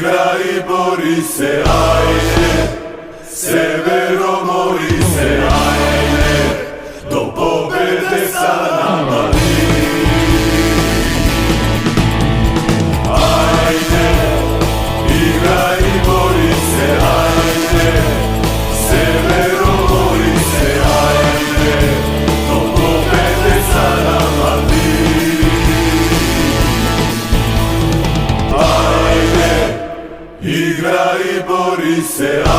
Igraj, bori se, ajde, severo mori se, ajde, do pobede sa nama ti. Ajde, igraj, bori se, ajde, severo mori se, ajde, do pobede sa nama ti. Ajde, igraj, bori se,